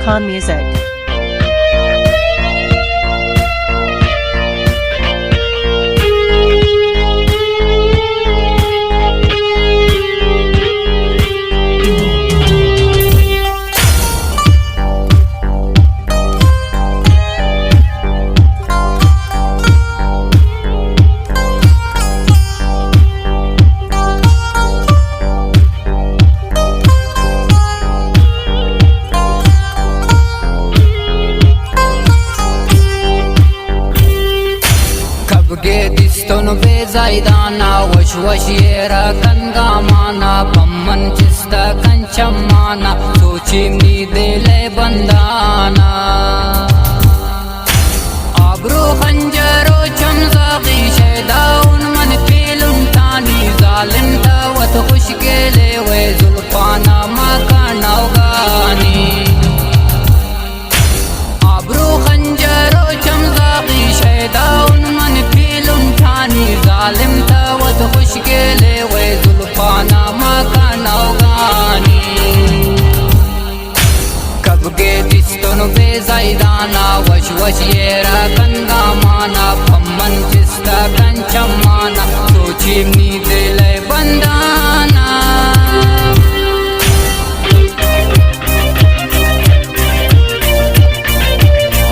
Khan Music. Gedistonu be zaydana wash wash yera kangamana pamman chista kanchamana sochimni dele bandana abru khanjaro chamzaqi shaydaun man filun tani zalim dawat khush gele we zulfana makana ugani abru khanjaro chamzaqi shaydaun zalim dawat khush gele we zulfana makana ugani kab gedistonu be zaydana wash wash yera kangamana pamman chista kanchamana sochimni dile bandana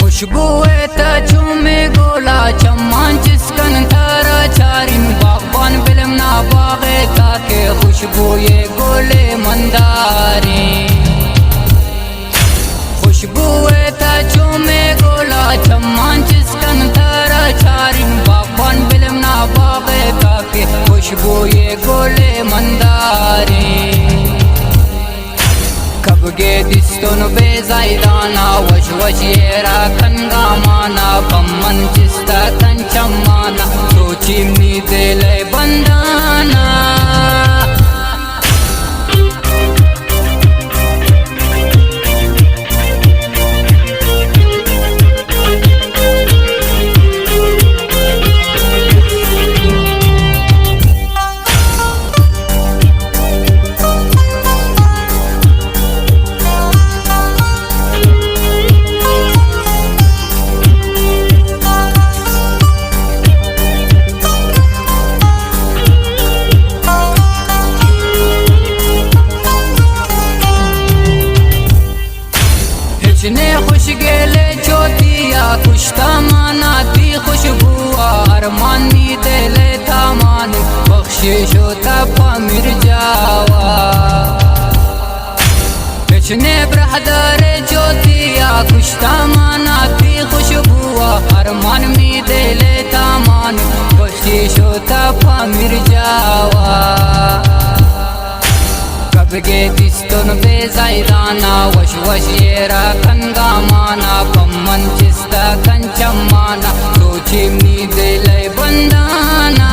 खुशबुए तचुमे गोला चम्मान चिस्कन तारा चारिन बागबान बिलम ना बागे ताके खुशबुए गोले मंदारी खुशबुए तचुमे गोला चम्मान चिस्कन तारा चारिन बागबान बिलम ना बागे ताके खुशबुए गोले मंदारी kab gedistonu be zaydana wash wash yera kangamana pamman chista kanchamana sochimni dele bandana ने खुश गेले चोतिया खुशता माना थी खुशबुआ अरमानी देले था मान बख्शिश होता पामिर जावा पिछने ब्रहदर चोतिया खुशता माना थी खुशबुआ अरमान मी देले था मान बख्शिश होता Pamir Java kab gedistonu be zaydana wash wash yera kangamana pamman chista kanchamana sochimni dile bandana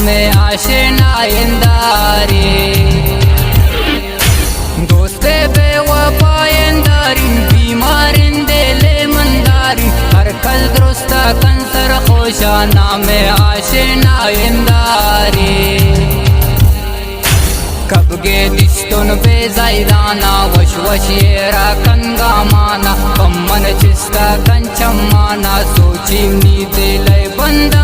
में आशना इंदारी दोस्ते बेवफायंदारी बीमारिन दिले मंदारी हर कल दुरुस्ता कंसर खोशाना में आशना इंदारी कब गे दिस्तुन बेजाइदाना वश वश येरा कंग कामाना कम्मन चिस्ता कंचम्माना सोची नी दिलय बंदा